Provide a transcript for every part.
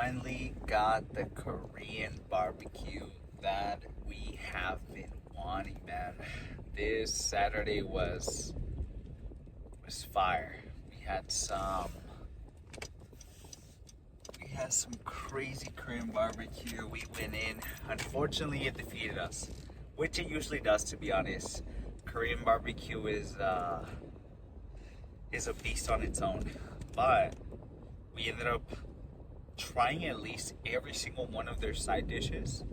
finally got the Korean barbecue that we have been wanting, man. This Saturday was fire. We had some crazy Korean barbecue. We went in. Unfortunately, it defeated us, which it usually does, to be honest. Korean barbecue is a beast on its own, but we ended up trying at least every single one of their side dishes,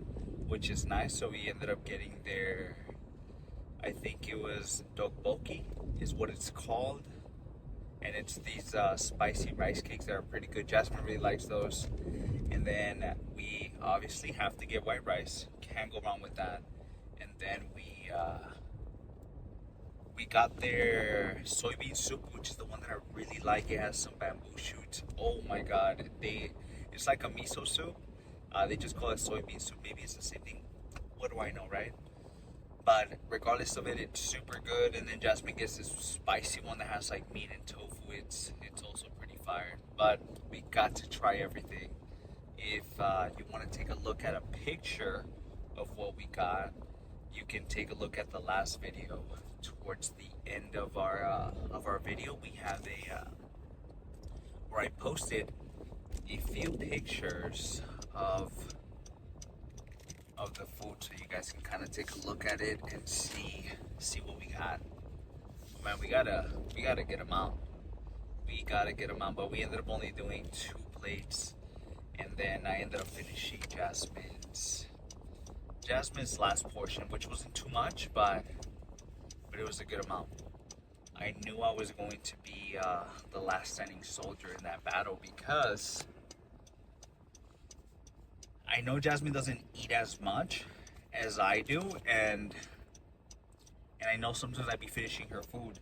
which is nice. So we ended up getting their, I think it was dokboki is what it's called, and it's these spicy rice cakes that are pretty good. Jasmine really likes those. And then we obviously have to get white rice, can't go wrong with that. And then we got their soybean soup, which is the one that I really like. It has some bamboo shoots. Oh my god, it's like a miso soup. They just call it soybean soup. Maybe it's the same thing. What do I know, right? But regardless of it, it's super good. And then Jasmine gets this spicy one that has like meat and tofu. It's also pretty fire. But we got to try everything. If you want to take a look at a picture of what we got, you can take a look at the last video. Towards the end of our video, we have where I posted a few pictures of the food, so you guys can kind of take a look at it and see what we got. Man, we gotta get them out. We gotta get them out, but we ended up only doing 2 plates, and then I ended up finishing Jasmine's last portion, which wasn't too much, but it was a good amount. I knew I was going to be the last standing soldier in that battle, because I know Jasmine doesn't eat as much as I do, and I know sometimes I'd be finishing her food.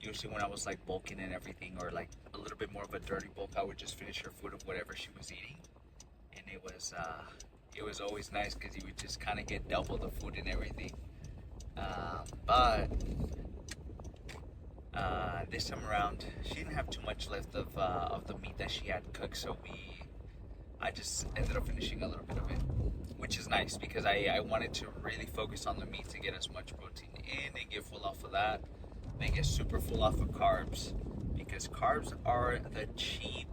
Usually when I was like bulking and everything, or like a little bit more of a dirty bulk, I would just finish her food of whatever she was eating, and it was always nice because you would just kind of get double the food and everything. But this time around, she didn't have too much left of the meat that she had cooked, so I just ended up finishing a little bit of it, which is nice because I wanted to really focus on the meat to get as much protein in and get full off of that, then get super full off of carbs, because carbs are the cheap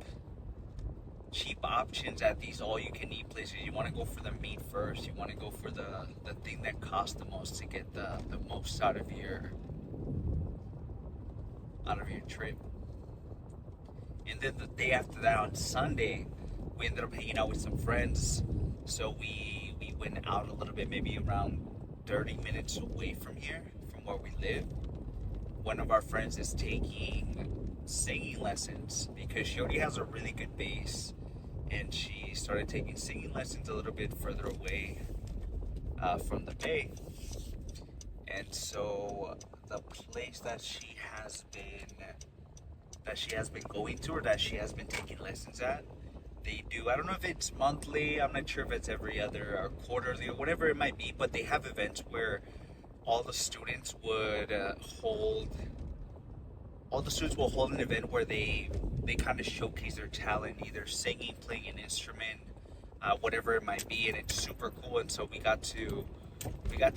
options at these all-you-can-eat places. You want to go for the meat first. You want to go for the thing that costs the most to get the most out of your trip. And then the day after that, on Sunday, we ended up hanging out with some friends. So we went out a little bit, maybe around 30 minutes away from here, from where we live. One of our friends is taking singing lessons because she already has a really good base, and she started taking singing lessons a little bit further away from the bay. And so the place that she has been going to, or that she has been taking lessons at, they do, I don't know if it's monthly, I'm not sure if it's every other or quarterly or whatever it might be, but they have events where all the students will hold an event where they kind of showcase their talent, either singing, playing an instrument, whatever it might be, and it's super cool. And so we got to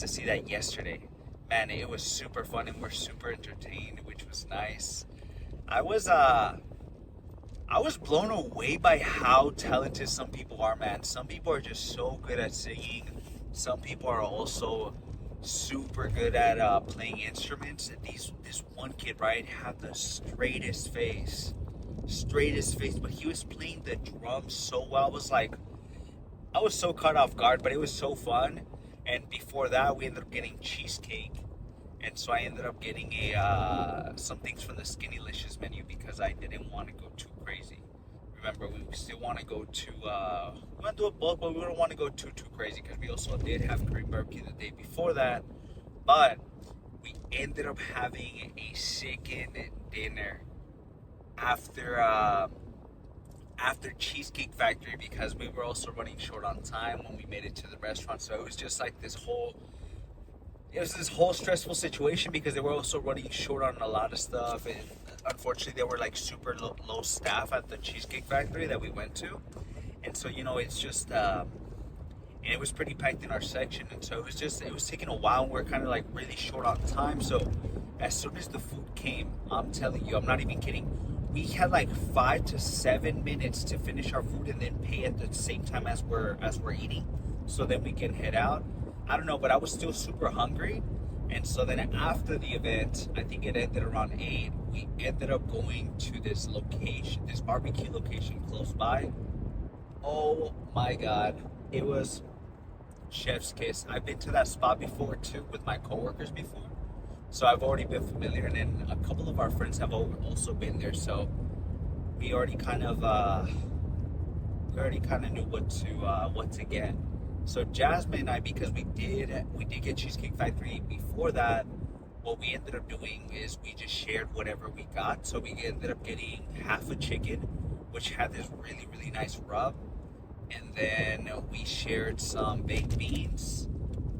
see that yesterday. Man, it was super fun, and we're super entertained, which was nice. I was blown away by how talented some people are, man. Some people are just so good at singing. Some people are also super good at playing instruments. And this one kid, right, had the straightest face, but he was playing the drums so well. I was so caught off guard, but it was so fun. And before that, we ended up getting cheesecake. And so I ended up getting some things from the Skinnylicious menu because I didn't want to go too crazy. Remember, we still want to go to, we want to do a bulk, but we don't want to go too crazy because we also did have Korean barbecue the day before that. But we ended up having a chicken dinner after Cheesecake Factory because we were also running short on time when we made it to the restaurant. So it was just like this whole stressful situation because they were also running short on a lot of stuff, and unfortunately they were like super low staff at the Cheesecake Factory that we went to, And so, you know, it's just, and it was pretty packed in our section. And so it was taking a while. And we're kind of like really short on time. So as soon as the food came, I'm telling you, I'm not even kidding. We had like 5 to 7 minutes to finish our food and then pay at the same time as we're eating. So then we can head out. I don't know, but I was still super hungry. And so then after the event, I think it ended around 8, we ended up going to this location, this barbecue location close by. Oh my God. It was chef's kiss. I've been to that spot before too with my coworkers before. So I've already been familiar. And then a couple of our friends have also been there. So we already kind of knew what to get. So Jasmine and I, because we did get Cheesecake Factory before that, what we ended up doing is we just shared whatever we got. So we ended up getting half a chicken, which had this really, really nice rub. And then we shared some baked beans,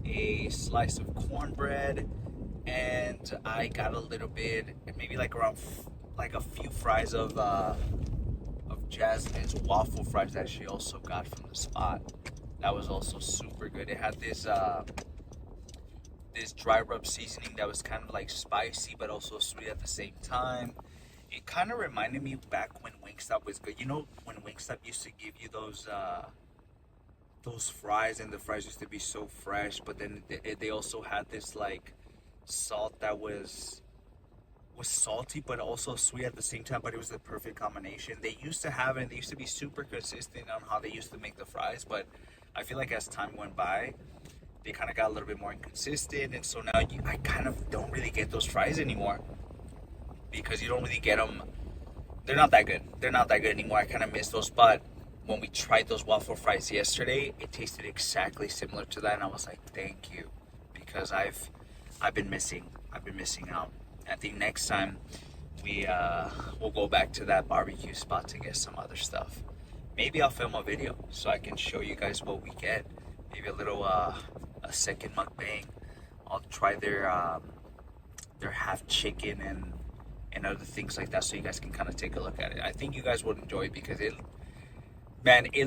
a slice of cornbread, and I got a little bit, maybe like around like a few fries of Jasmine's waffle fries that she also got from the spot. That was also super good. It had this dry rub seasoning that was kind of like spicy but also sweet at the same time. It kind of reminded me back when Wingstop was good. You know, when Wingstop used to give you those fries, and the fries used to be so fresh, but then they also had this like salt that was salty but also sweet at the same time, but it was the perfect combination. They used to have it, and they used to be super consistent on how they used to make the fries, but I feel like as time went by, they kind of got a little bit more inconsistent, and so now I kind of don't really get those fries anymore because you don't really get them. They're not that good. They're not that good anymore. I kind of miss those, but when we tried those waffle fries yesterday, it tasted exactly similar to that, and I was like, thank you, because I've been missing out. I think next time we'll go back to that barbecue spot to get some other stuff. Maybe I'll film a video so I can show you guys what we get. Maybe a little a second mukbang. I'll try their half chicken and other things like that, so you guys can kind of take a look at it. I think you guys would enjoy it because it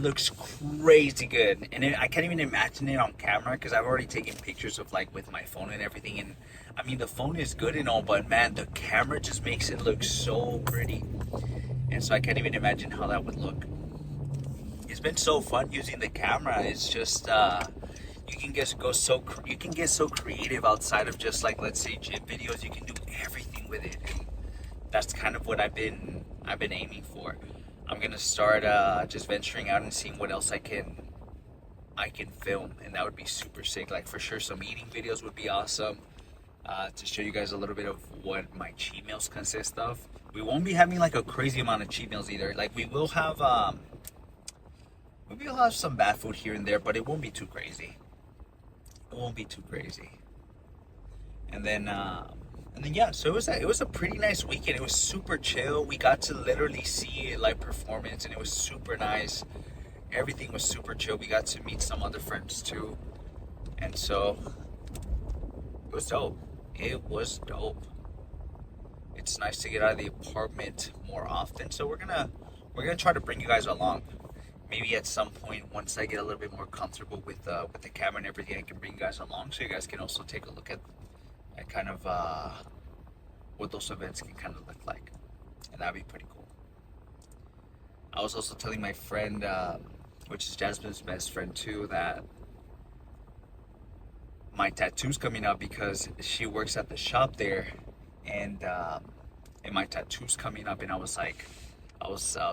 looks crazy good, and I can't even imagine it on camera because I've already taken pictures of like with my phone and everything, and I mean the phone is good and all, but man, the camera just makes it look so pretty, and so I can't even imagine how that would look. It's been so fun using the camera. It's just you can get so creative outside of just like, let's say, gym videos. You can do everything with it, and that's kind of what I've been aiming for. I'm gonna start just venturing out and seeing what else I can film, and that would be super sick. Like for sure, some eating videos would be awesome to show you guys a little bit of what my cheat meals consist of. We won't be having like a crazy amount of cheat meals either. Like we will have some bad food here and there, but it won't be too crazy. It won't be too crazy. And then yeah, so it was a pretty nice weekend. It was super chill. We got to literally see live performance, and it was super nice. Everything was super chill. We got to meet some other friends too, and so it was dope. It was dope. It's nice to get out of the apartment more often. So we're gonna try to bring you guys along. Maybe at some point, once I get a little bit more comfortable with the camera and everything, I can bring you guys along so you guys can also take a look at kind of what those events can kind of look like, and that'd be pretty cool. I was also telling my friend, which is Jasmine's best friend too, that my tattoo's coming up because she works at the shop there, and my tattoo's coming up, and I was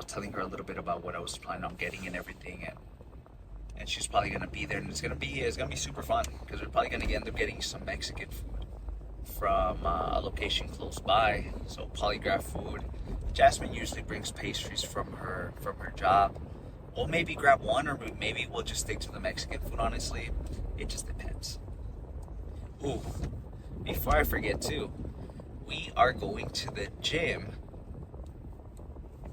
telling her a little bit about what I was planning on getting and everything, and she's probably gonna be there, and it's gonna be super fun because we're probably gonna end up getting some Mexican food from a location close by. So polygraph food. Jasmine usually brings pastries from her job. We'll maybe grab one, or maybe we'll just stick to the Mexican food, honestly. It just depends. Ooh, before I forget too, we are going to the gym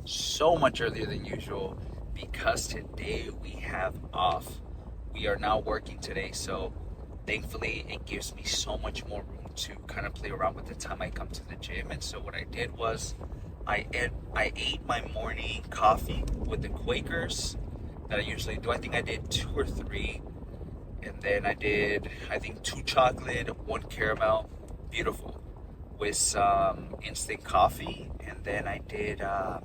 so much earlier than usual because today we have off. We are now working today, so thankfully it gives me so much more room to kind of play around with the time I come to the gym. And so what I did was I ate my morning coffee with the Quakers that I usually do. I think I did 2 or 3, and then I did, I think, 2 chocolate, 1 caramel, beautiful, with some instant coffee, and then I did, and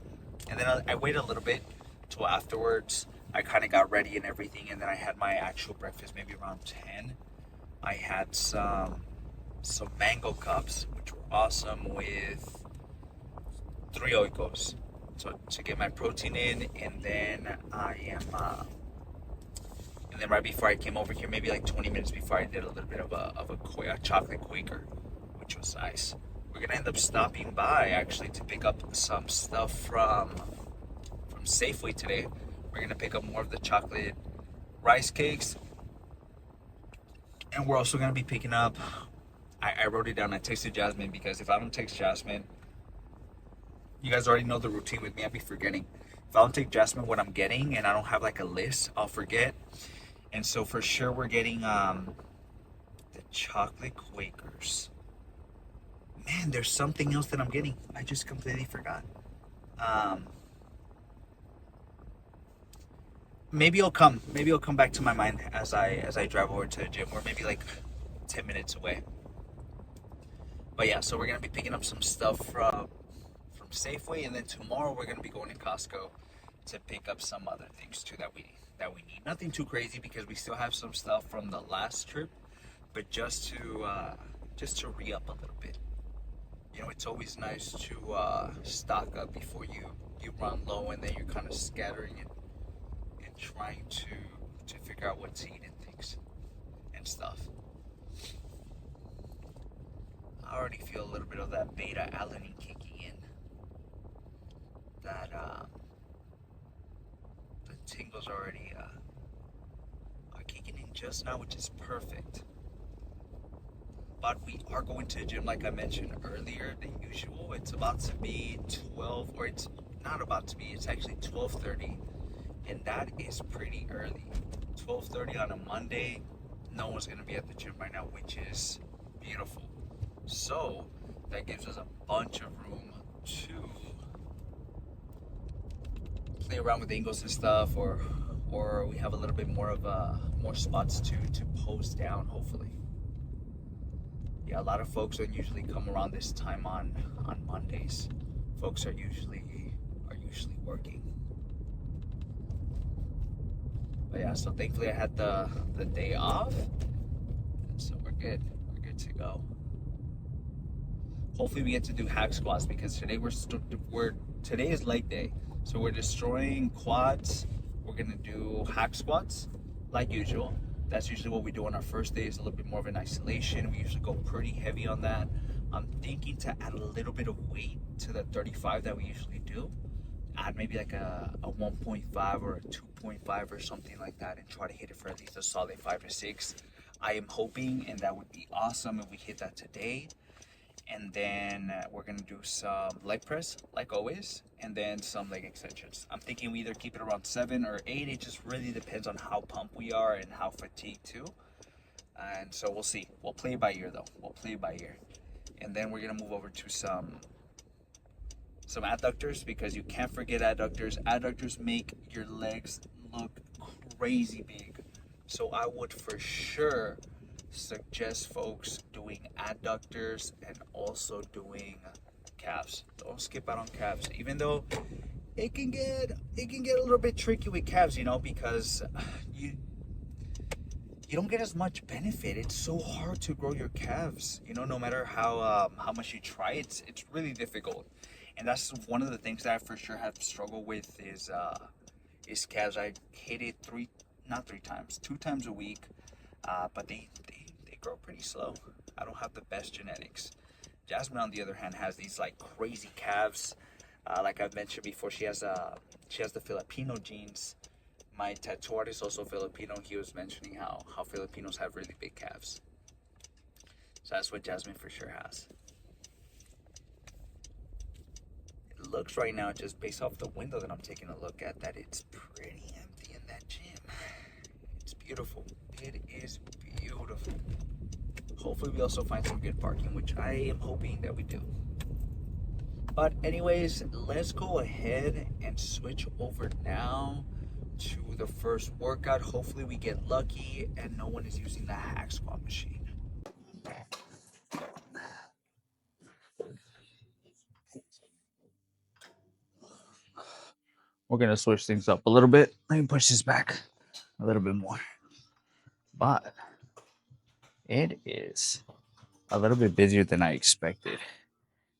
then I waited a little bit till afterwards. I kind of got ready and everything, and then I had my actual breakfast maybe around 10. I had some mango cups, which were awesome, with 3 oikos. So to get my protein in, and then and then right before I came over here, maybe like 20 minutes before, I did a little bit of a chocolate Quaker, which was nice. We're gonna end up stopping by actually to pick up some stuff from Safeway today. We're gonna pick up more of the chocolate rice cakes, and we're also gonna be picking up. I wrote it down. I texted Jasmine, because if I don't text Jasmine, you guys already know the routine with me. I'll be forgetting. If I don't take Jasmine what I'm getting and I don't have like a list, I'll forget. And so for sure we're getting the chocolate Quakers. Man, there's something else that I'm getting. I just completely forgot. Maybe it'll come back to my mind as I drive over to the gym. We're maybe like 10 minutes away. But yeah, so we're gonna be picking up some stuff from Safeway, and then tomorrow we're gonna be going to Costco to pick up some other things too that we need. Nothing too crazy, because we still have some stuff from the last trip, but just to re-up a little bit. You know, it's always nice to stock up before you run low, and then you're kind of scattering it and trying to figure out what to eat and things and stuff. I already feel a little bit of that beta alanine kicking in. That the tingles already are kicking in just now, which is perfect. But we are going to the gym, like I mentioned earlier, than usual. It's about to be 12, or it's not about to be, it's actually 12:30, and that is pretty early. 12:30 on a Monday, no one's gonna be at the gym right now, which is beautiful. So that gives us a bunch of room to play around with angles and stuff, or we have a little bit more of more spots to pose down, hopefully. Yeah, a lot of folks don't usually come around this time on Mondays. Folks are usually working. But yeah, so thankfully I had the day off, and so we're good to go. Hopefully we get to do hack squats, because today today is leg day, so we're destroying quads. We're gonna do hack squats like usual. That's usually what we do on our first day. It's a little bit more of an isolation. We usually go pretty heavy on that. I'm thinking to add a little bit of weight to the 35 that we usually do. Add maybe like a 1.5 or a 2.5 or something like that, and try to hit it for at least a solid 5 to 6. I am hoping, and that would be awesome if we hit that today. And then we're gonna do some leg press, like always, and then some leg extensions. I'm thinking we either keep it around 7 or 8. It just really depends on how pumped we are and how fatigued too. And so we'll see. We'll play it by ear though. We'll play it by ear. And then we're gonna move over to some adductors, because you can't forget adductors. Adductors make your legs look crazy big. So I would for sure suggest folks doing adductors and also doing calves. Don't skip out on calves, even though it can get a little bit tricky with calves, you know, because you don't get as much benefit. It's so hard to grow your calves, you know, no matter how much you try. It's really difficult, and that's one of the things that I for sure have struggled with is calves. I hit it 2 times a week, but they grow pretty slow. I don't have the best genetics. Jasmine, on the other hand, has these like crazy calves. Like I've mentioned before, she has the Filipino genes. My tattoo artist is also Filipino. He was mentioning how Filipinos have really big calves. So that's what Jasmine for sure has. It looks right now, just based off the window that I'm taking a look at, that it's pretty empty in that gym. It's beautiful. It is beautiful. Hopefully we also find some good parking, which I am hoping that we do. But anyways, let's go ahead and switch over now to the first workout. Hopefully we get lucky and no one is using the hack squat machine. We're gonna switch things up a little bit. Let me push this back a little bit more. But it is a little bit busier than I expected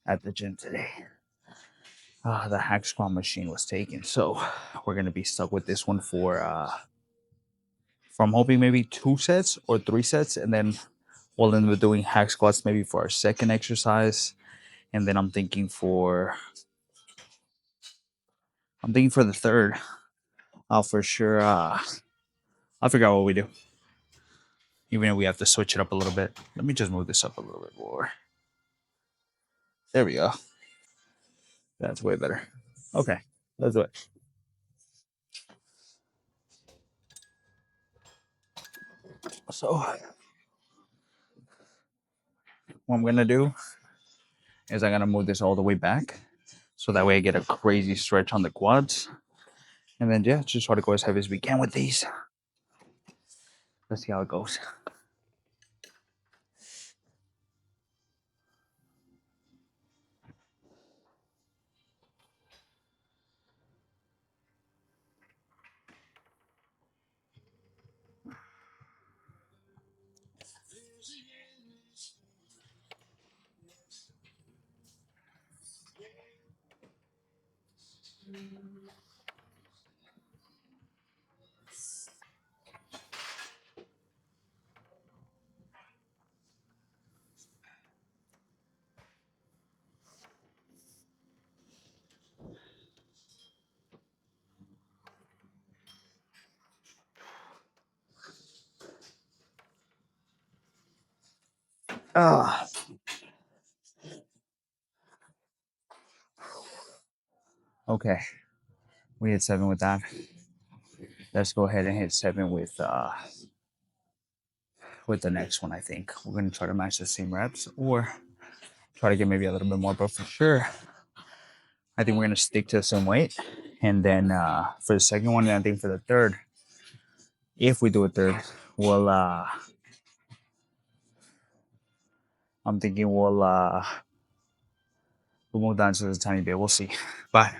at the gym today. The hack squat machine was taken, so we're gonna be stuck with this one for I'm hoping maybe 2 sets or 3 sets, and then we'll end up doing hack squats maybe for our second exercise, and then I'm thinking for the third, I'll for sure I'll figure out what we do, even if we have to switch it up a little bit. Let me just move this up a little bit more. There we go. That's way better. Okay, let's do it. So what I'm gonna do is I'm gonna move this all the way back, so that way I get a crazy stretch on the quads, and then yeah, just try to go as heavy as we can with these. Let's see how it goes. Ah, okay. We hit 7 with that. Let's go ahead and hit 7 with the next one. I think we're gonna try to match the same reps or try to get maybe a little bit more, but for sure, I think we're gonna stick to the same weight. And then for the second one, and I think for the third, if we do a third, we'll I'm thinking we'll move down just a tiny bit. We'll see. But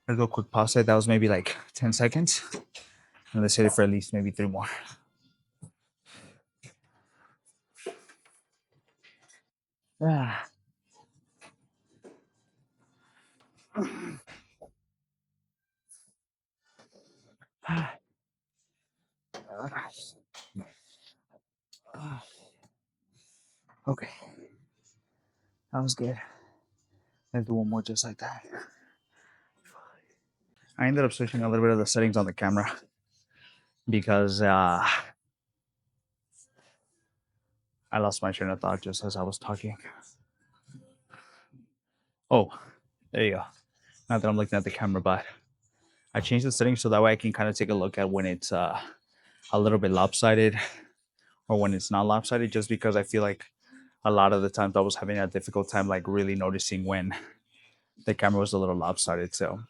let's go quick pause it. That was maybe like 10 seconds. And let's hit it for at least maybe 3 more. Ah. Okay, that was good. Let's do one more just like that. I ended up switching a little bit of the settings on the camera because I lost my train of thought just as I was talking. Oh, there you go. Not that I'm looking at the camera, but I changed the settings so that way I can kind of take a look at when it's a little bit lopsided or when it's not lopsided, just because I feel like a lot of the times I was having a difficult time like really noticing when the camera was a little lopsided. So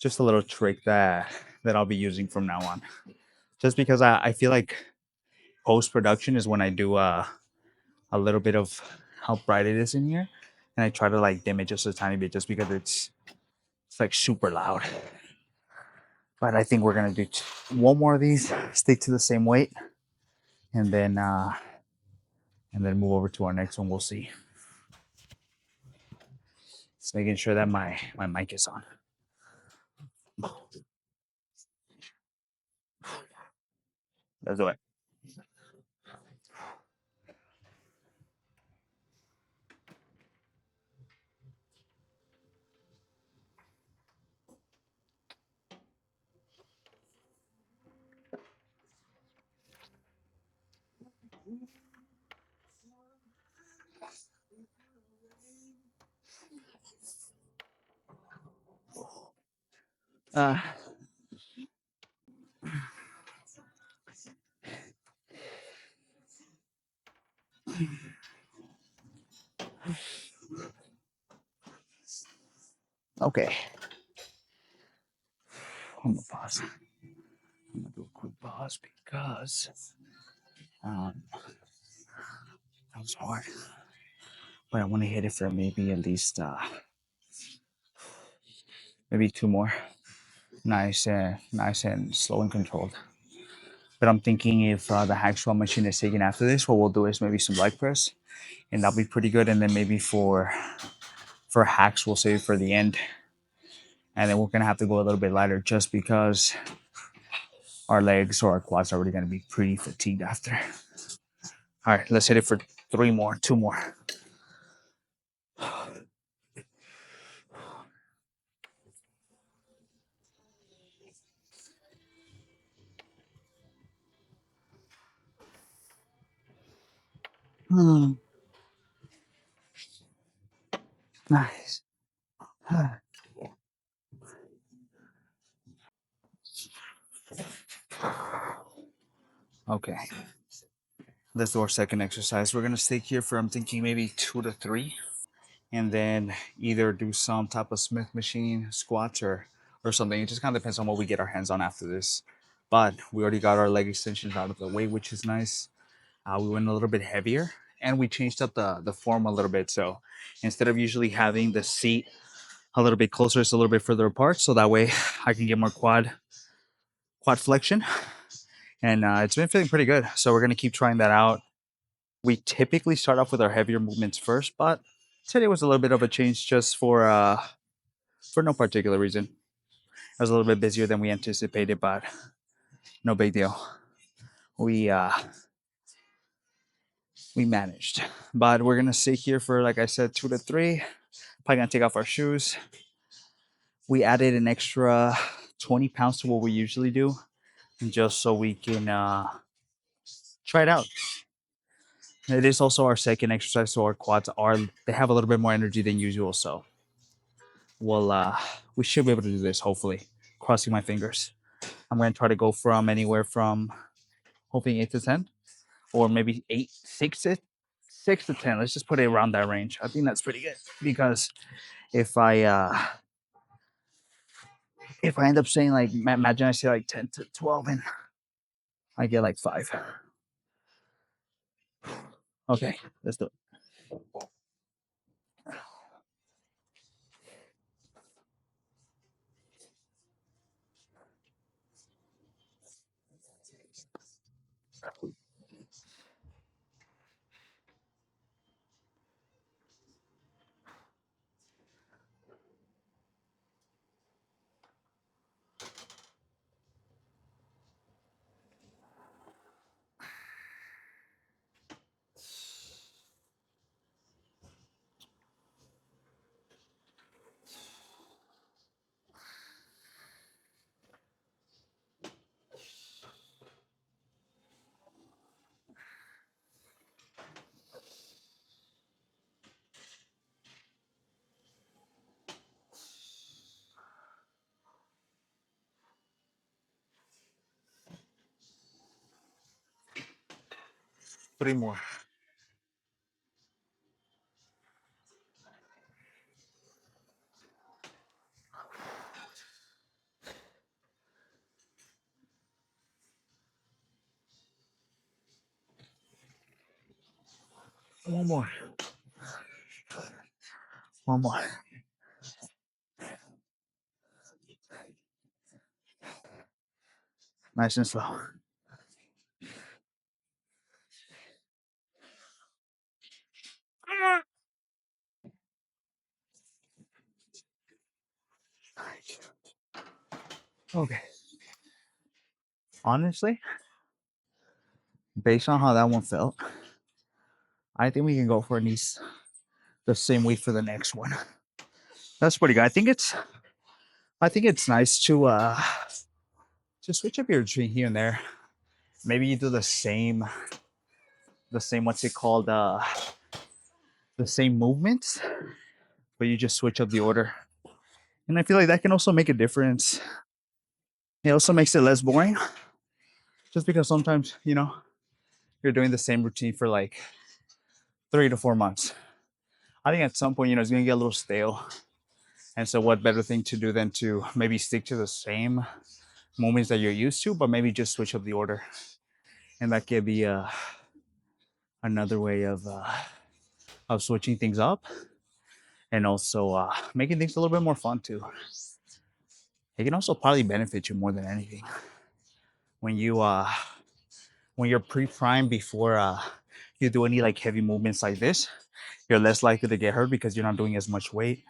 just a little trick that I'll be using from now on. Just because I feel like post production is when I do a little bit of how bright it is in here, and I try to like dim it just a tiny bit, just because it's like super loud. But I think we're gonna do one more of these, stick to the same weight, and then move over to our next one. We'll see. Just making sure that my mic is on. Let's do it. Uh, okay. I'm gonna pause. I'm gonna do a quick pause because that was hard. But I want to hit it for maybe at least maybe two more. Nice and slow and controlled. But I'm thinking if the hack squat machine is taken after this, what we'll do is maybe some leg press, and that'll be pretty good. And then maybe for hacks, we'll save it for the end. And then we're gonna have to go a little bit lighter just because our legs or our quads are already gonna be pretty fatigued after. All right, let's hit it for two more. Nice. Okay, let's do our second exercise. We're gonna stay here for, I'm thinking, maybe 2 to 3, and then either do some type of Smith machine squats or something. It just kind of depends on what we get our hands on after this. But we already got our leg extensions out of the way, which is nice. We went a little bit heavier, and we changed up the form a little bit. So instead of usually having the seat a little bit closer, it's a little bit further apart, so that way I can get more quad flexion. And it's been feeling pretty good. So we're gonna keep trying that out. We typically start off with our heavier movements first, but today was a little bit of a change just for no particular reason. I was a little bit busier than we anticipated, but no big deal. We managed. But we're gonna sit here for, like I said, 2 to 3. Probably gonna take off our shoes. We added an extra 20 pounds to what we usually do, just so we can try it out. It is also our second exercise, so our quads they have a little bit more energy than usual. So we should be able to do this, hopefully. Crossing my fingers. I'm gonna try to go from anywhere from hoping 8 to 10, or maybe 6 to 10. Let's just put it around that range. I think that's pretty good because if I end up saying, like, imagine I say like 10 to 12 and I get like 5. Okay, let's do it. Three more. One more. One more. Nice and slow. Okay. Honestly, based on how that one felt, I think we can go for at least the same weight for the next one. That's pretty good. I think it's nice to switch up your routine here and there. Maybe you do the same what's it called, the same movements, but you just switch up the order. And I feel like that can also make a difference. It also makes it less boring, just because sometimes, you're doing the same routine for like 3 to 4 months. I think at some point, it's gonna get a little stale. And so, what better thing to do than to maybe stick to the same movements that you're used to, but maybe just switch up the order, and that could be another way of switching things up, and also making things a little bit more fun too. It can also probably benefit you more than anything when you're pre-primed before you do any like heavy movements like this. You're less likely to get hurt because you're not doing as much weight.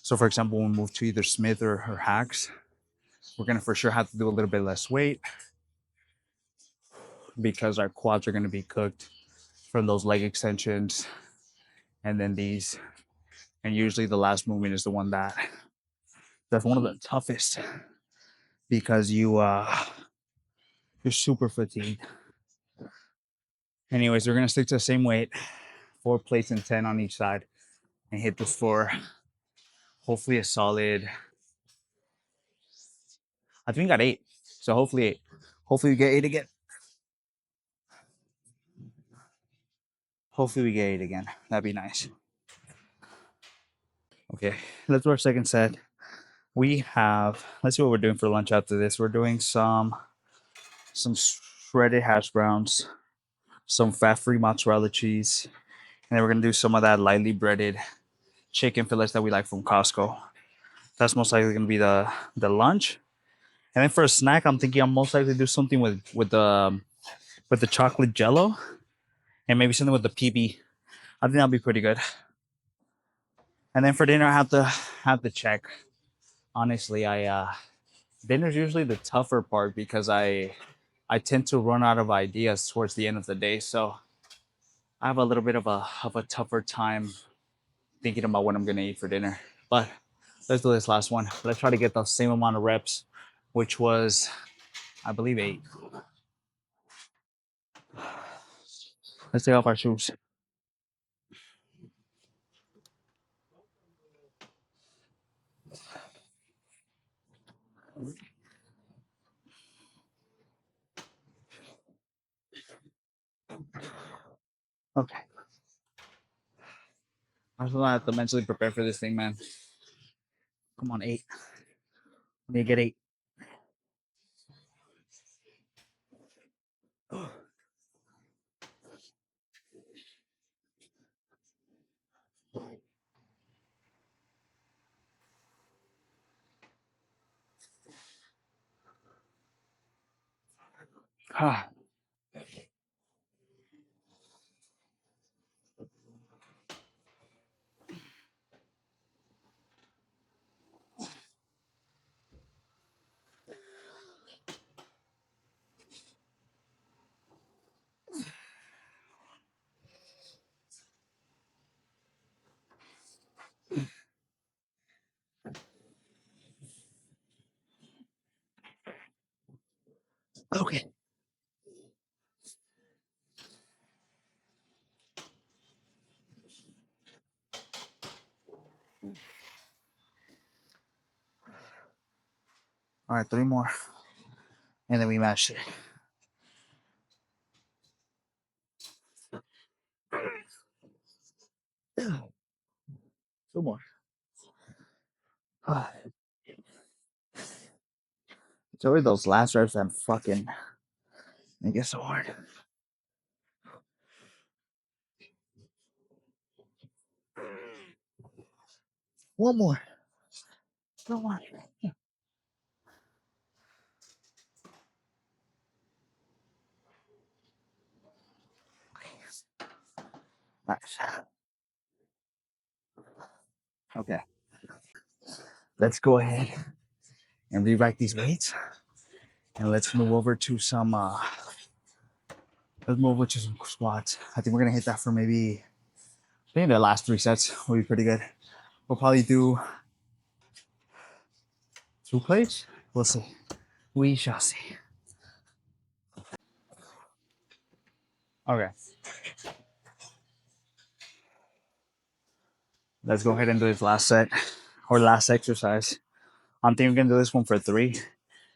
So, for example, when we move to either Smith or hacks, we're gonna for sure have to do a little bit less weight because our quads are gonna be cooked from those leg extensions and then these. And usually the last movement is the one that's one of the toughest because you're super fatigued. Anyways, we're gonna stick to the same weight, 4 plates and 10 on each side, and hit this for hopefully a solid. I think we got 8, so hopefully 8. Hopefully we get 8 again. Hopefully we get 8 again. That'd be nice. Okay, let's do our second set. We have. Let's see what we're doing for lunch after this. We're doing some shredded hash browns, some fat-free mozzarella cheese, and then we're gonna do some of that lightly breaded chicken fillets that we like from Costco. That's most likely gonna be the lunch. And then for a snack, I'm thinking I'm most likely do something with the chocolate Jello, and maybe something with the PB. I think that'll be pretty good. And then for dinner, I have to check. Honestly, I dinner's usually the tougher part because I tend to run out of ideas towards the end of the day, so I have a little bit of a tougher time thinking about what I'm gonna eat for dinner. But let's do this last one. Let's try to get the same amount of reps, which was I believe 8. Let's take off our shoes. Okay. I just have to mentally prepare for this thing, man. Come on, 8. Let me get 8. Ah, okay. All right, 3 more, and then we mash it. 2 more. Ah, it's always those last reps that fucking make it so hard. One more. One more. Nice. Okay. Let's go ahead and rewrite these weights, and let's move over to some. Let's move over to some squats. I think we're gonna hit that for maybe. I think the last 3 sets will be pretty good. We'll probably do 2 plates. We'll see. We shall see. Okay. Let's go ahead and do this last set or last exercise. I'm thinking we're gonna do this one for 3.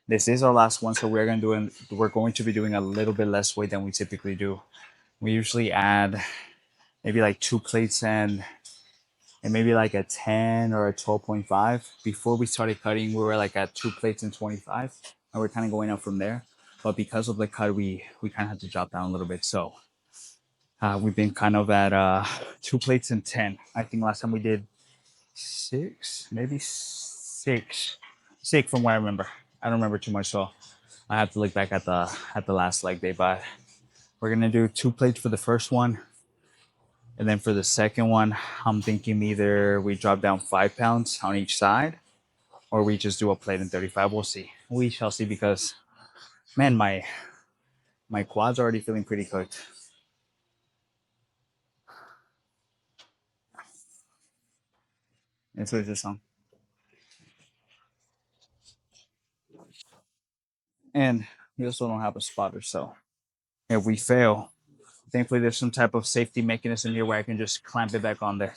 This is our last one, so we're going to be doing a little bit less weight than we typically do. We usually add maybe like 2 plates and and maybe like a 10 or a 12.5. Before we started cutting, we were like at 2 plates and 25, and we're kind of going up from there. But because of the cut, we kind of had to drop down a little bit. So we've been kind of at 2 plates and 10. I think last time we did six, maybe six from what I remember. I don't remember too much, so I have to look back at the last leg day. But we're gonna do 2 plates for the first one, and then for the second one, I'm thinking either we drop down 5 pounds on each side, or we just do a plate and 35. We'll see. We shall see, because man, my quads are already feeling pretty cooked. And so is this song. And we also don't have a spotter, so if we fail, thankfully there's some type of safety mechanism here where I can just clamp it back on there.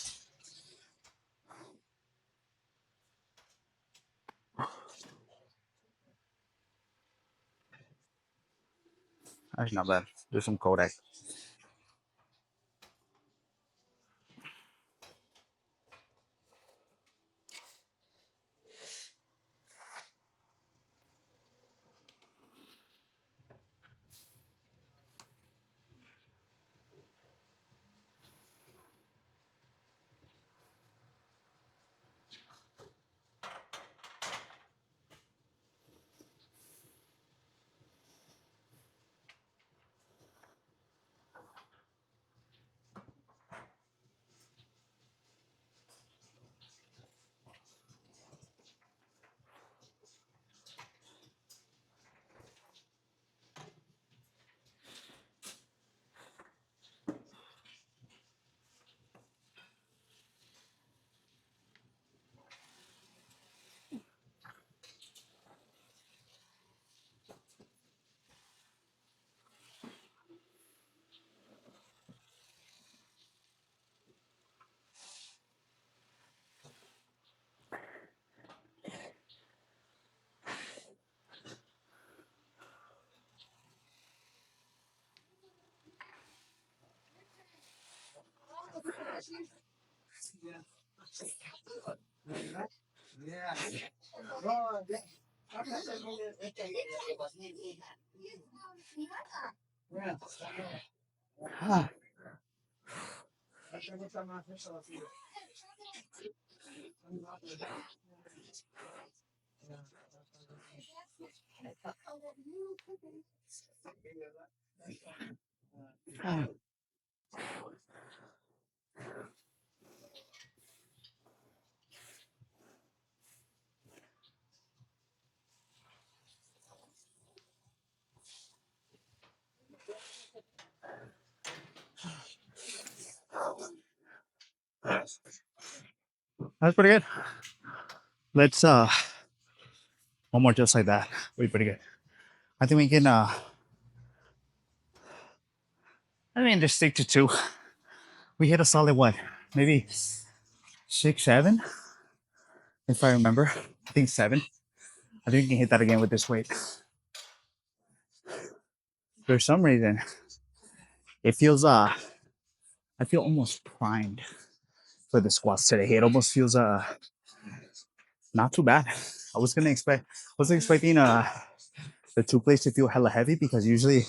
That's not bad. There's some Kodak. That's pretty good. Let's one more just like that. We'll be pretty good. I think we can just stick to two. We hit a solid what? Maybe 6, 7, if I remember. I think 7. I think we can hit that again with this weight. For some reason, it feels I feel almost primed for the squats today. It almost feels not too bad. I was expecting the 2 plates to feel hella heavy, because usually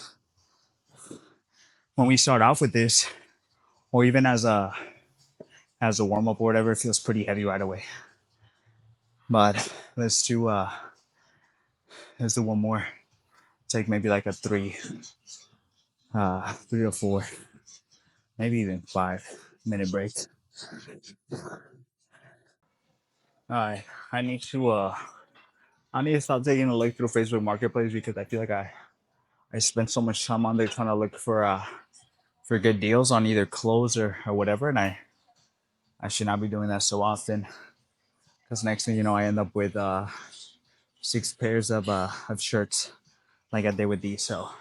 when we start off with this, or even as a warm up or whatever, it feels pretty heavy right away. But let's do one more. Take maybe like a 3 or 4, maybe even 5 minute break. All right, I need to stop taking a look through Facebook Marketplace, because I feel like I spend so much time on there trying to look for good deals on either clothes or whatever, and I should not be doing that so often, because next thing you know, I end up with 6 pairs of shirts like I did with these. So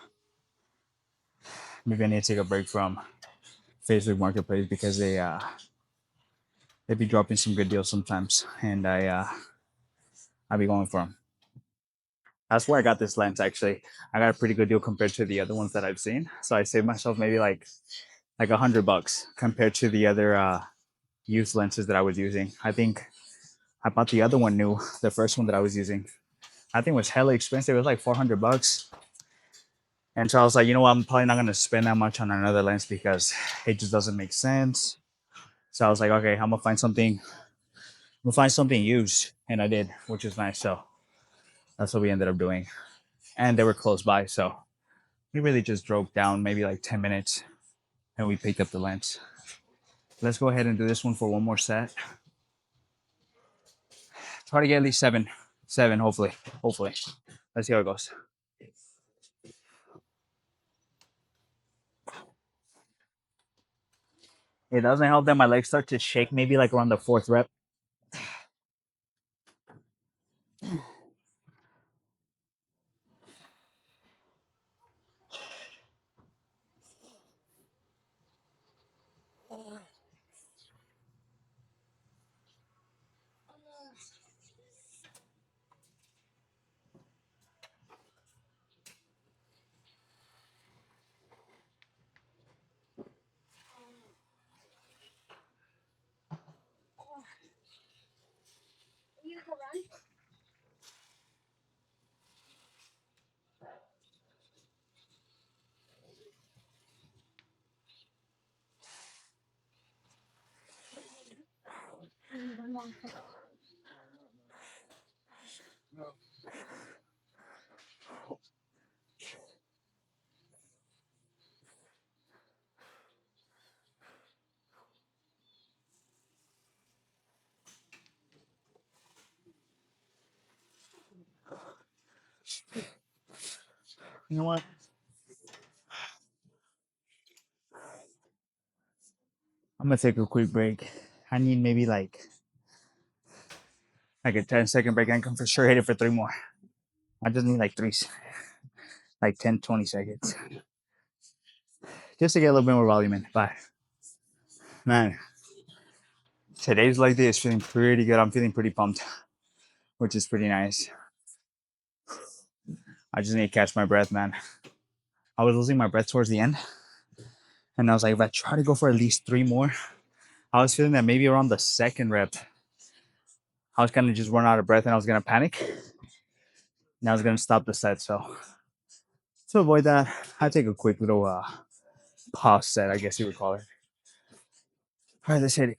maybe I need to take a break from Facebook Marketplace, because they be dropping some good deals sometimes, and I be going for them. That's where I got this lens. Actually, I got a pretty good deal compared to the other ones that I've seen. So I saved myself maybe like $100 compared to the other used lenses that I was using. I think I bought the other one new, the first one that I was using. I think it was hella expensive. It was like $400. And so I was like, you know what? I'm probably not gonna spend that much on another lens because it just doesn't make sense. So I was like, okay, I'm gonna find something used, and I did, which is nice. So that's what we ended up doing, and they were close by, so we really just drove down maybe like 10 minutes, and we picked up the lens. Let's go ahead and do this one for one more set. Try to get at least seven, hopefully. Let's see how it goes. It doesn't help that my legs start to shake maybe like around the fourth rep. You know what? I'm gonna take a quick break. I need maybe like a 10-second break. I can for sure hit it for three more. I just need like like 10, 20 seconds. Just to get a little bit more volume in. Bye. Man, today's leg day is feeling pretty good. I'm feeling pretty pumped, which is pretty nice. I just need to catch my breath, man. I was losing my breath towards the end, and I was like, if I try to go for at least three more, I was feeling that maybe around the second rep, I was kind of just run out of breath and I was gonna panic, and I was gonna stop the set. So to avoid that, I take a quick little pause set, I guess you would call it. All right, let's hit it.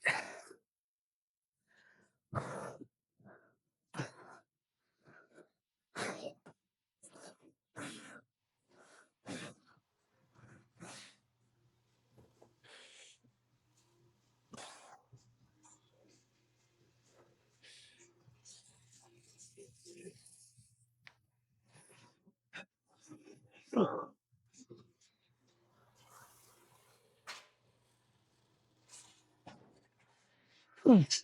Nice.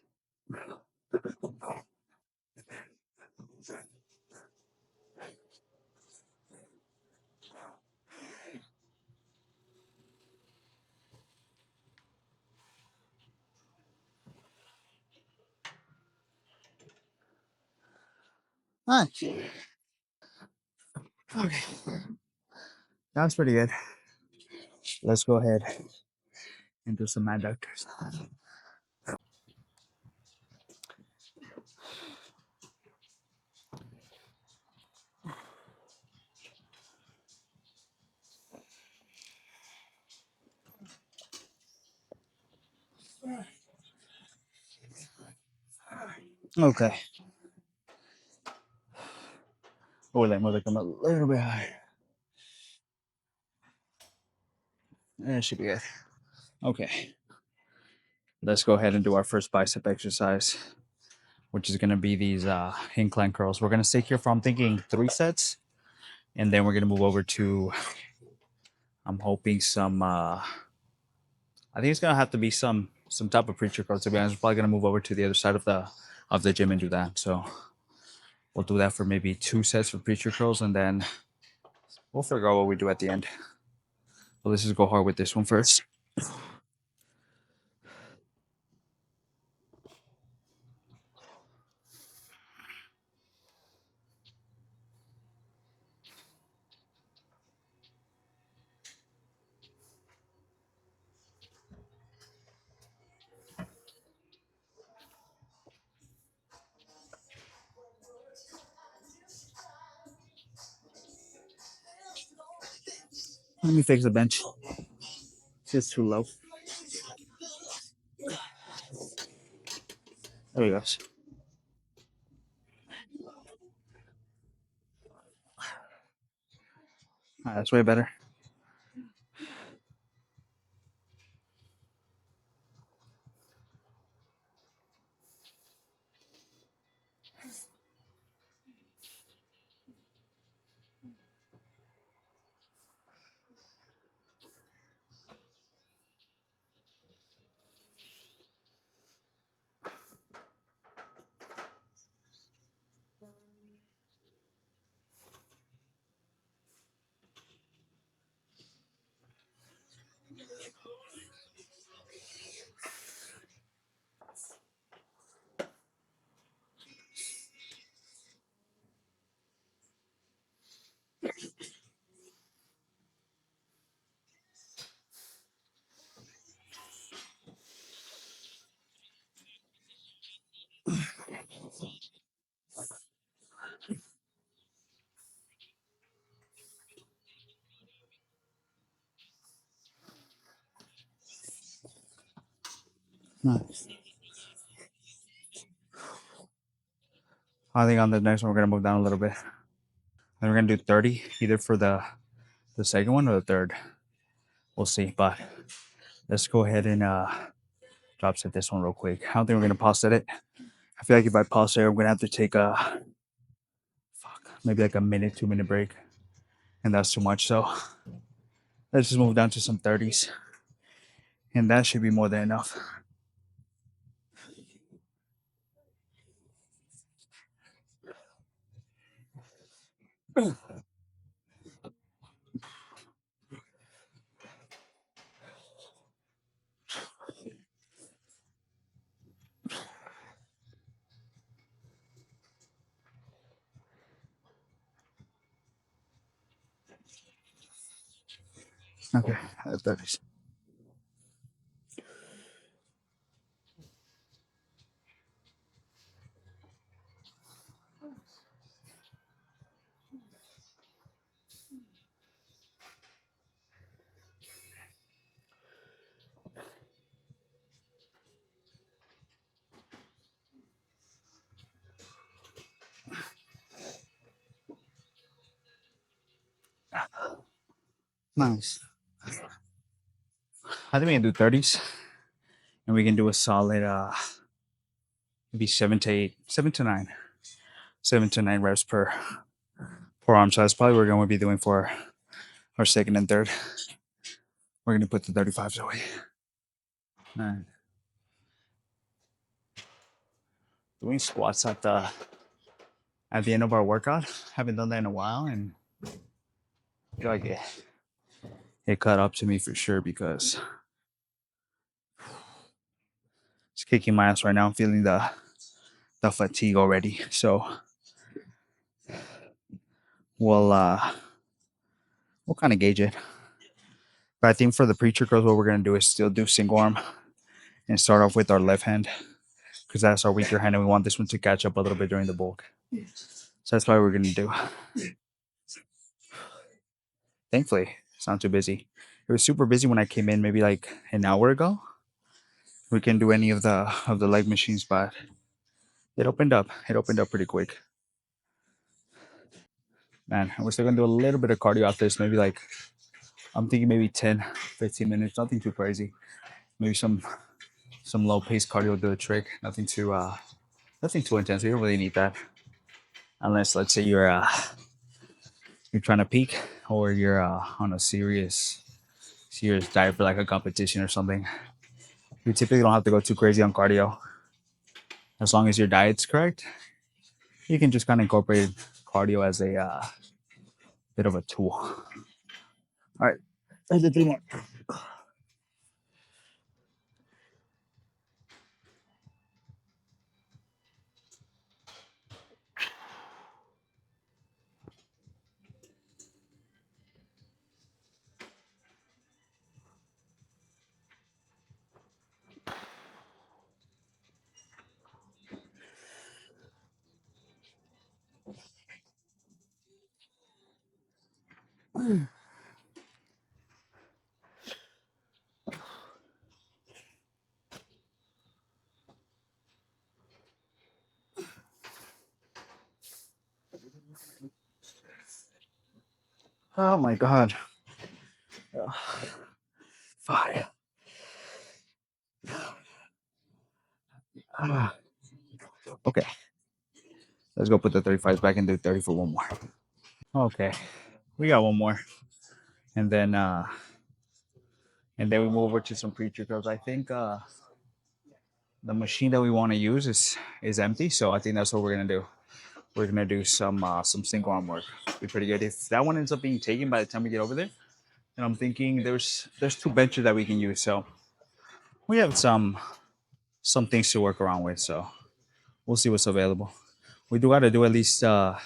Okay, that was pretty good. Let's go ahead and do some adductors. Okay. Oh, let me come a little bit higher. That should be good. Okay. Let's go ahead and do our first bicep exercise, which is going to be these incline curls. We're going to stay here for, I'm thinking, 3 sets. And then we're going to move over to, I'm hoping I think it's going to have to be some type of preacher curls, to be honest. We're probably going to move over to the other side of the gym and do that. So we'll do that for maybe 2 sets for preacher curls, and then we'll figure out what we do at the end. But let's just go hard with this one first. Let me fix the bench. It's just too low. There we go. That's way better. Nice. I think on the next one we're gonna move down a little bit. Then we're gonna do 30, either for the second one or the third. We'll see. But let's go ahead and drop set this one real quick. I don't think we're gonna pause set it. I feel like if I pause it, I'm gonna have to take a maybe like a minute, 2 minute break. And that's too much. So let's just move down to some 30s. And that should be more than enough. Okay, 30s. Nice. I think we can do 30s. And we can do a solid maybe 7 to 8, 7 to 9. 7 to 9 reps per arm. So that's probably what we're going to be doing for our second and third. We're going to put the 35s away. All right. Doing squats at the end of our workout. Haven't done that in a while, and I feel like it caught up to me for sure because it's kicking my ass right now. I'm feeling the fatigue already. So we'll kind of gauge it. But I think for the preacher curls, what we're gonna do is still do single arm and start off with our left hand because that's our weaker hand, and we want this one to catch up a little bit during the bulk. So that's what we're gonna do. Thankfully, it's not too busy. It was super busy when I came in, maybe like an hour ago. We can do any of the leg machines, but it opened up. It opened up pretty quick. Man, we're still gonna do a little bit of cardio after this. Maybe like I'm thinking maybe 10, 15 minutes. Nothing too crazy. Maybe some low pace cardio will do the trick. Nothing too intense. You don't really need that unless let's say you're trying to peak or you're on a serious diet for like a competition or something. You typically don't have to go too crazy on cardio. As long as your diet's correct, you can just kind of incorporate cardio as a bit of a tool. All right, let's do 3 more. Oh my god. Ugh. 5. Ah. Okay, let's go put the 35s back and do 30 for one more. Okay, we got one more, and then we move over to some preacher curls. I think the machine that we want to use is empty, so I think that's what we're gonna do. We're gonna do some single arm work. Be pretty good. If that one ends up being taken by the time we get over there, and I'm thinking there's 2 benches that we can use, so we have some things to work around with. So we'll see what's available. We do got to do at least 7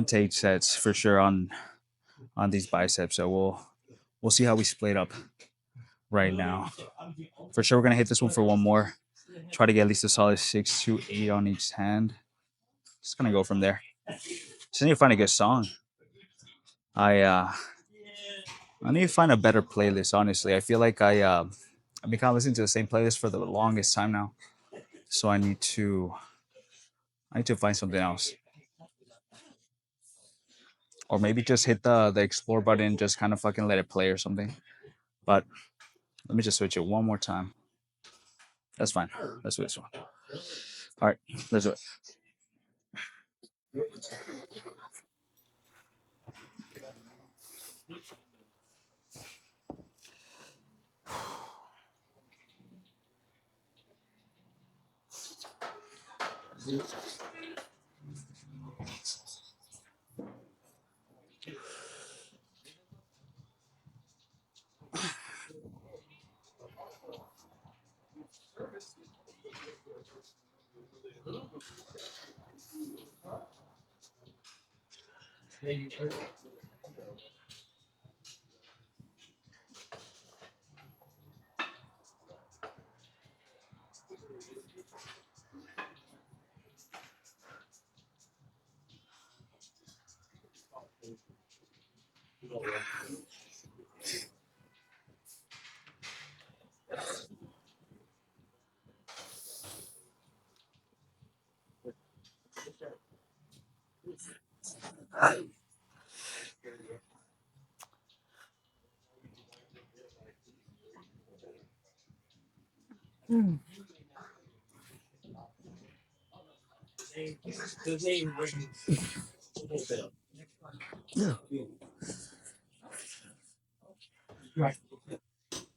to 8 sets for sure on these biceps. So we'll see how we split up right now. For sure, we're gonna hit this one for one more. Try to get at least a solid 6 to 8 on each hand. Just gonna go from there. Just need to find a good song. I uh I need to find a better playlist. Honestly, I feel like I've been kind of listening to the same playlist for the longest time now. So I need to find something else, or maybe just hit the explore button and just kind of fucking let it play or something. But let me just switch it one more time. That's fine. Let's do this one. All right, let's do it.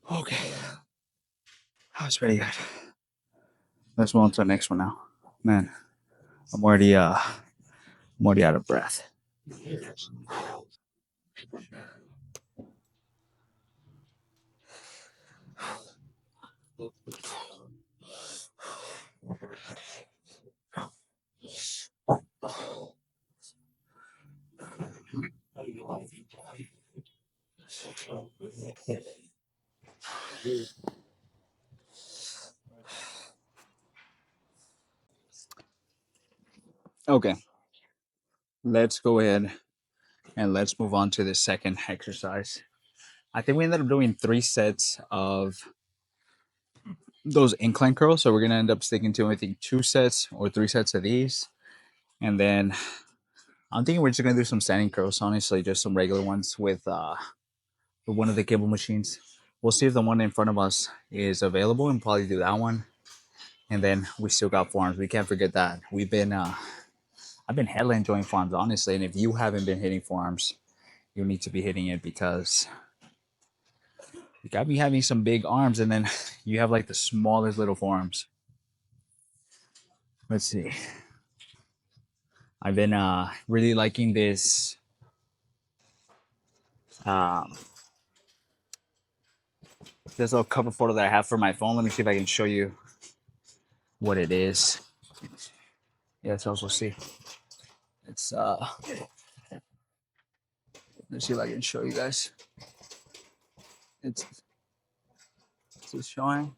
Okay, that was pretty good. Let's move on to the next one now. Man, I'm already out of breath. Okay, let's go ahead and let's move on to the second exercise. I think we ended up doing 3 sets of those incline curls. So we're gonna end up sticking to I think 2 sets or 3 sets of these. And then I'm thinking we're just gonna do some standing curls, honestly, just some regular ones with one of the cable machines. We'll see if the one in front of us is available and probably do that one. And then we still got forearms. We can't forget that. I've been hella enjoying forearms, honestly. And if you haven't been hitting forearms, you need to be hitting it because you got me having some big arms and then you have like the smallest little forearms. Let's see. I've been really liking um, this little cover photo that I have for my phone. Let me see if I can show you what it is. Yeah, let's also see. It's let's see if I can show you guys. It's Is it showing?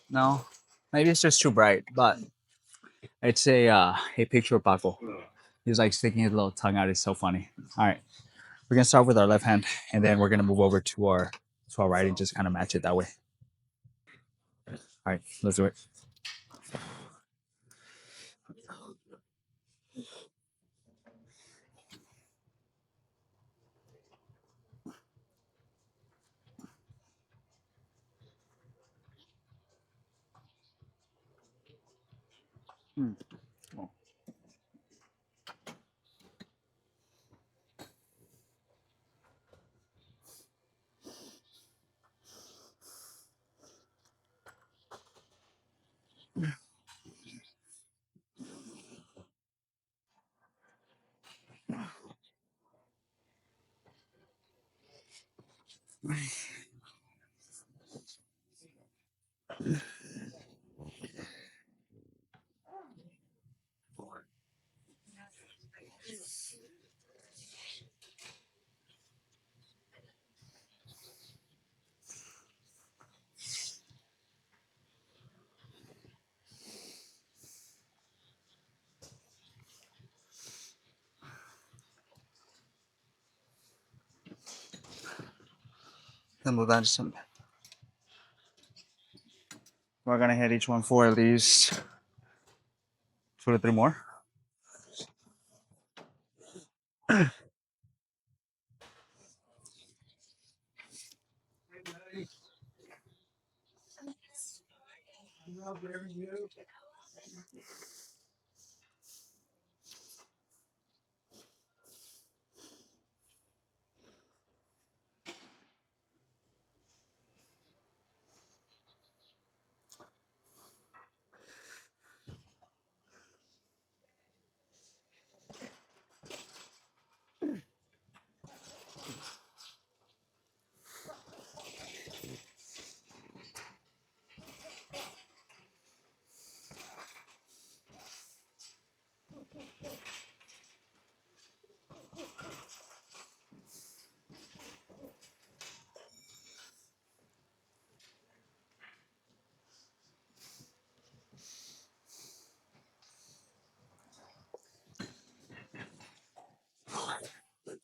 No, maybe it's just too bright. But it's a picture of Paco. He's like sticking his little tongue out. It's so funny. All right, we're gonna start with our left hand, and then we're gonna move over to our right and just kind of match it that way. All right, let's do it. Then we'll add some. We're gonna hit each one for at least 2 to 3 more.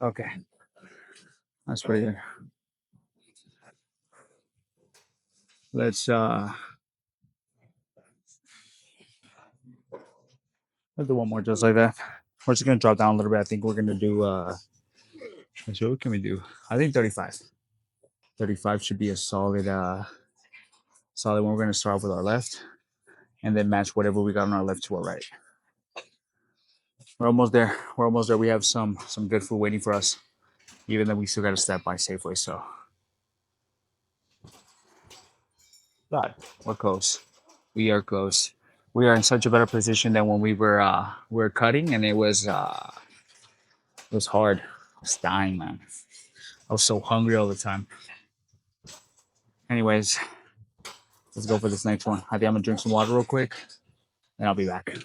Okay, that's pretty good. Let's do one more just like that. We're just gonna drop down a little bit. I think we're gonna do let's see, what can we do? I think 35. 35 should be a solid one. We're gonna start off with our left and then match whatever we got on our left to our right. We're almost there. We're almost there. We have some good food waiting for us, even though we still gotta step by Safeway. So but we're close. We are close. We are in such a better position than when we were cutting, and it was hard. I was dying, man. I was so hungry all the time. Anyways, let's go for this next one. I think I'm gonna drink some water real quick, and I'll be back.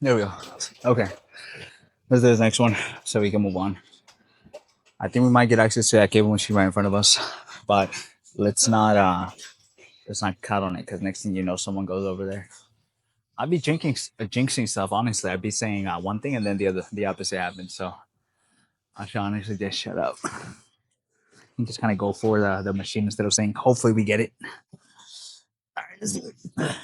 There we go. Okay, let's do this next one so we can move on. I think we might get access to that cable machine right in front of us, but let's not cut on it because next thing you know, someone goes over there. I'd be jinxing stuff. Honestly, I'd be saying one thing and then the opposite happens. So I should honestly just shut up and just kind of go for the machine instead of saying hopefully we get it. All right, let's do it.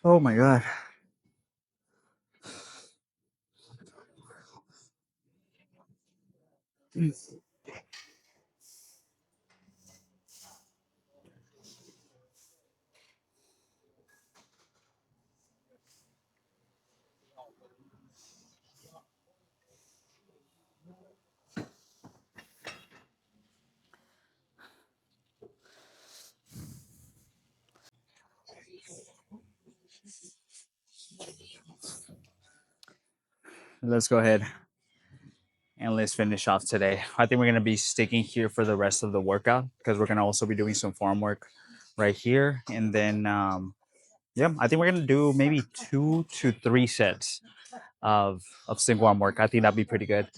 Oh my god. Let's go ahead and let's finish off today. I think we're going to be sticking here for the rest of the workout because we're going to also be doing some farm work right here. And then, yeah, I think we're going to do maybe 2 to 3 sets of single arm work. I think that'd be pretty good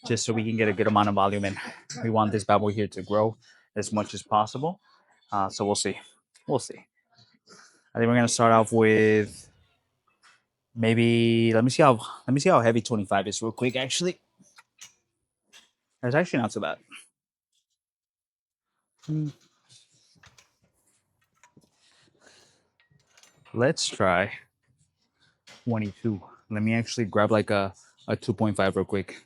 just so we can get a good amount of volume. And we want this bad boy here to grow as much as possible. So we'll see. We'll see. I think we're going to start off with maybe, let me see how heavy 25 is real quick, actually. It's actually not so bad. Let's try 22. Let me actually grab like a 2.5 real quick.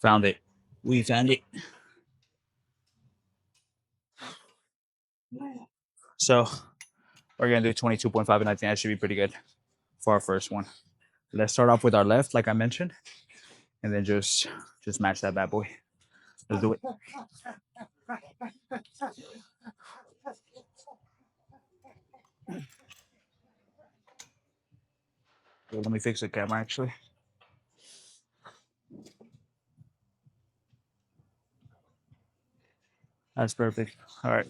Found it. We found it. So we're gonna do 22.5, and I think that should be pretty good for our first one. Let's start off with our left, like I mentioned, and then just match that bad boy. Let's do it. Let me fix the camera actually. That's perfect. All right.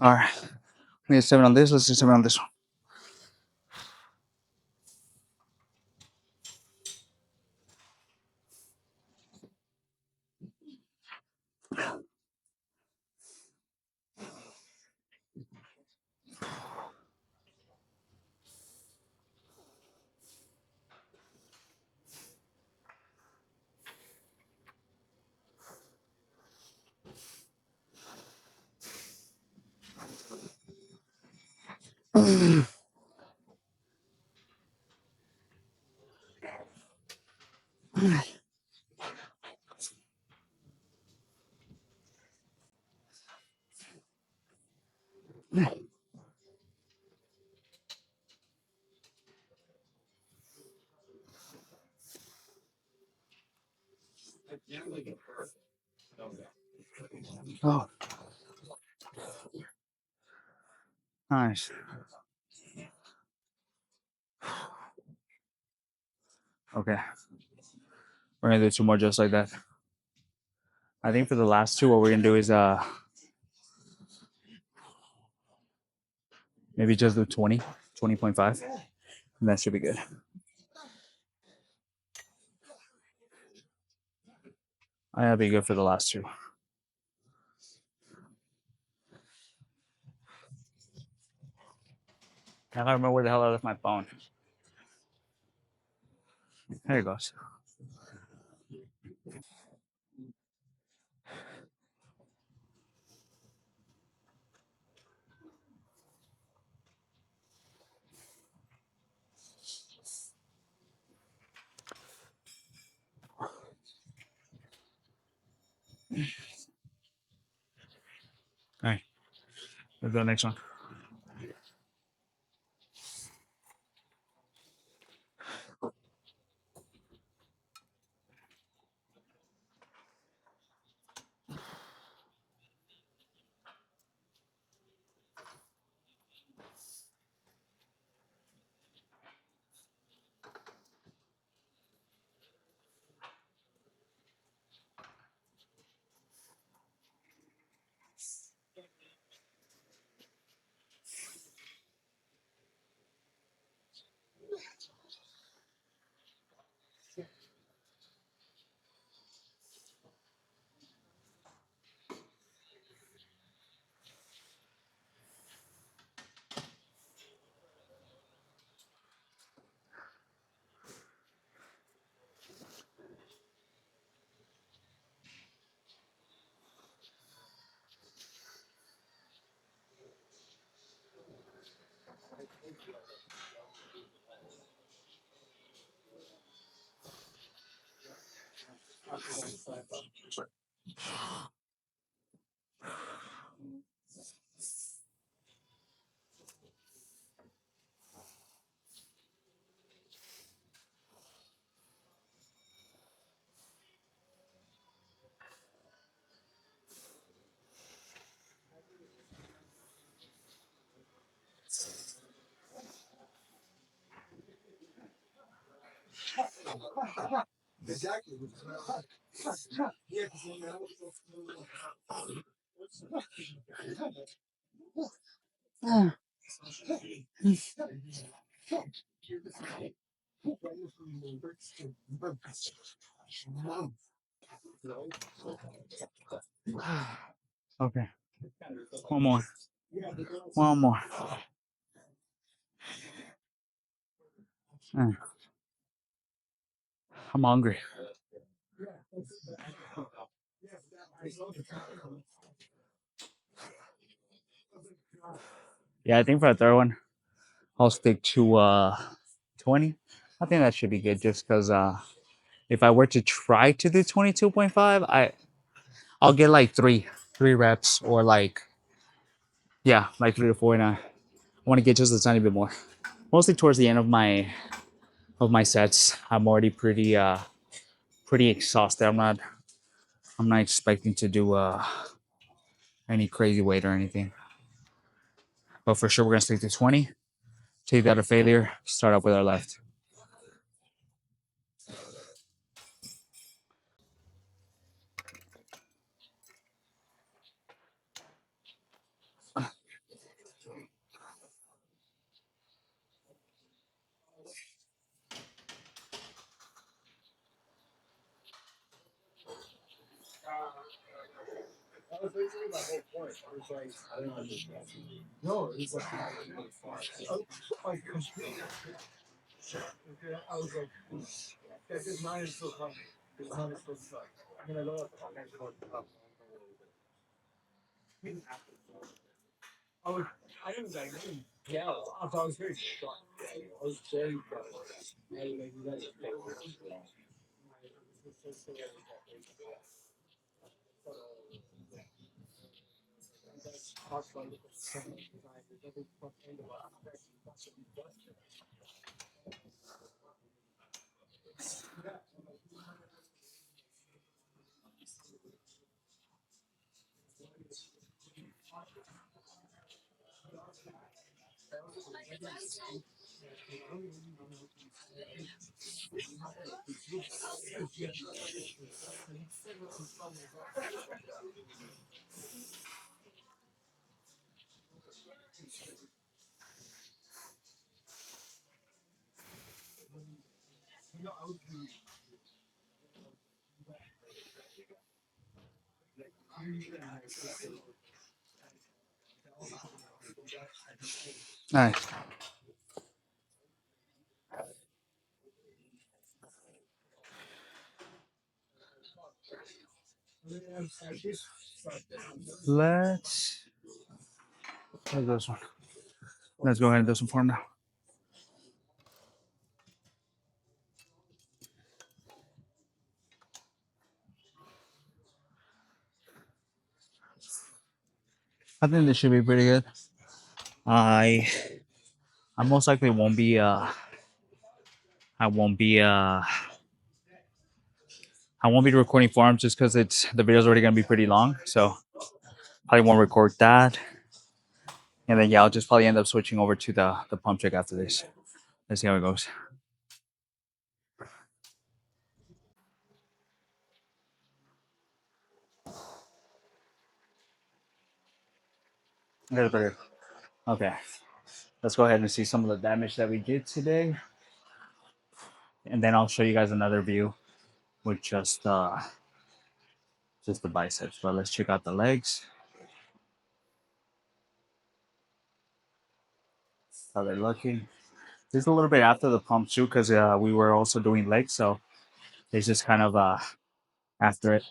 All right. We had 7 on this. Let's do 7 on this one. Oh, nice. Okay. We're gonna do 2 more just like that. I think for the last 2, what we're gonna do is maybe just do 20, 20.5. And that should be good. I'll be good for the last 2. I don't remember where the hell I left my phone. There it goes. All right, let's go next one. Okay, one more. One more. Mm, I'm hungry. Yeah, I think for the third one, I'll stick to 20. I think that should be good just because if I were to try to do 22.5, I'll get like three reps or like yeah, like 3 to 4 and I want to get just a tiny bit more. Mostly towards the end of my sets. I'm already pretty exhausted. I'm not expecting to do any crazy weight or anything. But for sure we're gonna stick to 20. Take that a failure. Start up with our left. Nice. Let's do this one. Let's go ahead and do some form now. I think this should be pretty good. I I most likely won't be I won't be I won't be recording forearms just because it's the video's already gonna be pretty long. So probably won't record that. And then yeah, I'll just probably end up switching over to the pump check after this. Let's see how it goes. A little better. Okay. Let's go ahead and see some of the damage that we did today. And then I'll show you guys another view with just the biceps. But let's check out the legs, how they're looking. This is a little bit after the pump too, because we were also doing legs, so it's just kind of after it.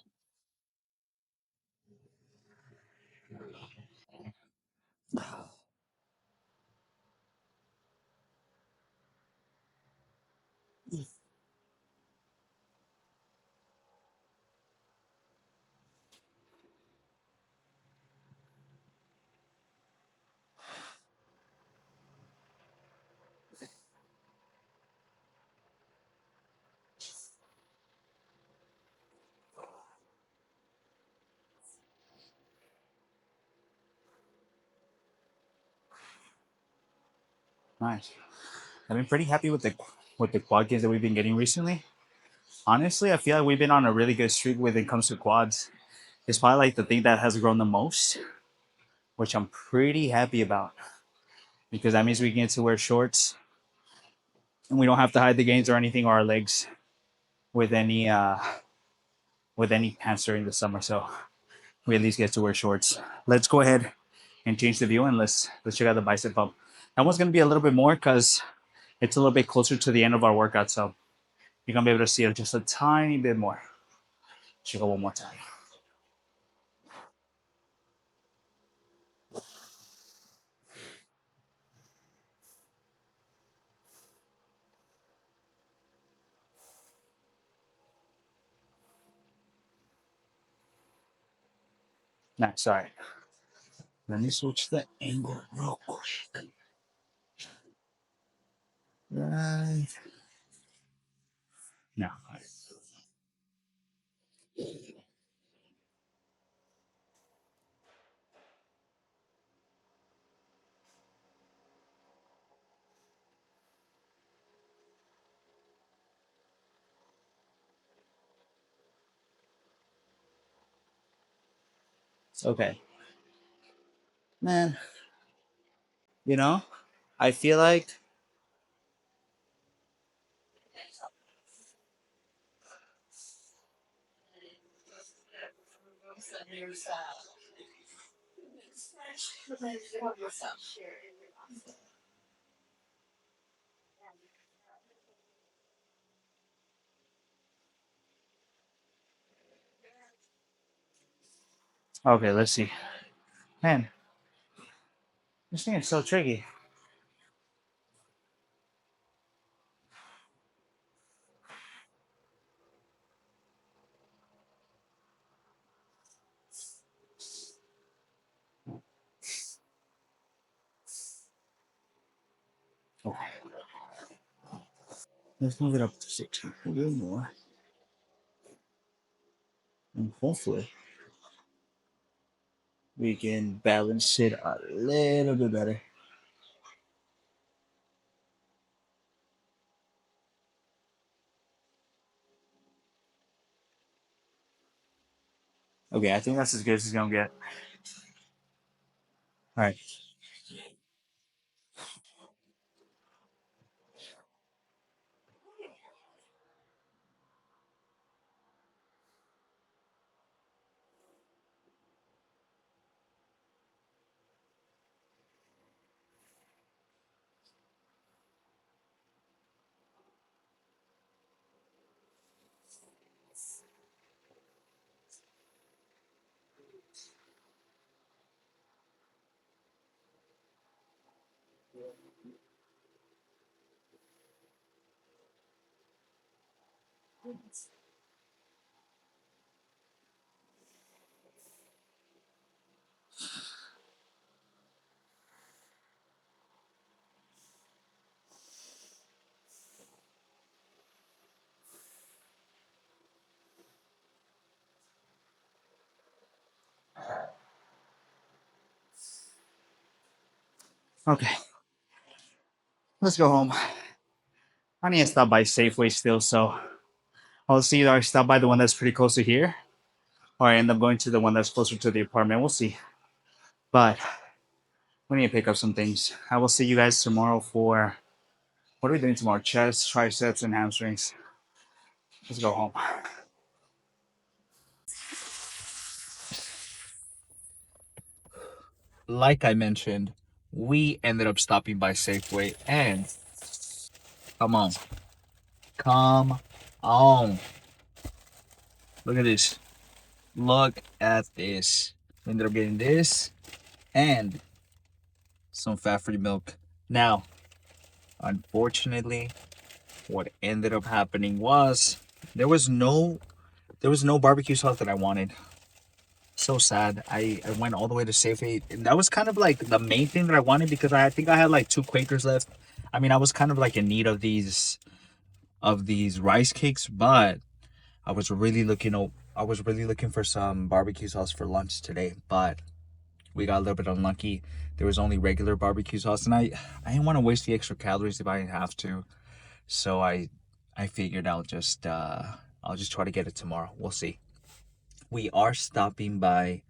Nice. I've been pretty happy with the quad gains that we've been getting recently. Honestly, I feel like we've been on a really good streak when it comes to quads. It's probably like the thing that has grown the most, which I'm pretty happy about because that means we get to wear shorts and we don't have to hide the gains or anything or our legs with any pants during the summer. So we at least get to wear shorts. Let's go ahead and change the view and let's check out the bicep pump. That one's gonna be a little bit more because it's a little bit closer to the end of our workout, so you're gonna be able to see it just a tiny bit more. Check it one more time. Nice. All right. Let me switch the angle real quick. Right. No. Okay. Man, you know, I feel like okay, let's see. Man, this thing is so tricky. Okay. Let's move it up to 6 a little more. And hopefully we can balance it a little bit better. Okay, I think that's as good as it's gonna get. All right. Okay, let's go home. I need to stop by Safeway still, so I'll see either I stop by the one that's pretty close to here, or I end up going to the one that's closer to the apartment. We'll see. But we need to pick up some things. I will see you guys tomorrow for what are we doing tomorrow? Chest, triceps, and hamstrings. Let's go home. Like I mentioned, we ended up stopping by Safeway, and come on, come on. Look at this. Look at this. We ended up getting this and some fat-free milk. Now, unfortunately, what ended up happening was there was no barbecue sauce that I wanted. So sad. I went all the way to Safeway, and that was kind of like the main thing that I wanted because I think I had like 2 Quakers left. I mean, I was kind of like in need of these rice cakes, but I was really looking for some barbecue sauce for lunch today, but we got a little bit unlucky. There was only regular barbecue sauce, and I didn't want to waste the extra calories if I didn't have to. So I figured I'll just try to get it tomorrow. We'll see. We are stopping by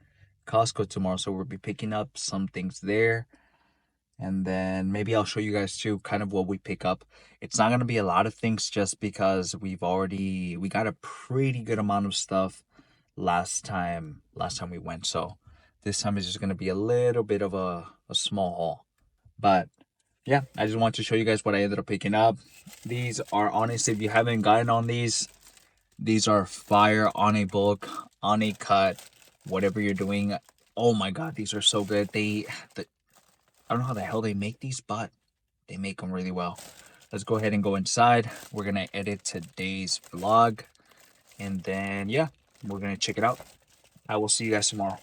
Costco tomorrow, so we'll be picking up some things there. And then maybe I'll show you guys too kind of what we pick up. It's not gonna be a lot of things just because we got a pretty good amount of stuff last time we went. So this time is just gonna be a little bit of a small haul. But yeah, I just want to show you guys what I ended up picking up. These are honestly, if you haven't gotten on these are fire on a bulk, on a cut, whatever you're doing. Oh my god, these are so good. I don't know how the hell they make these, but they make them really well. Let's go ahead and go inside. We're gonna edit today's vlog, and then yeah, we're gonna check it out. I will see you guys tomorrow.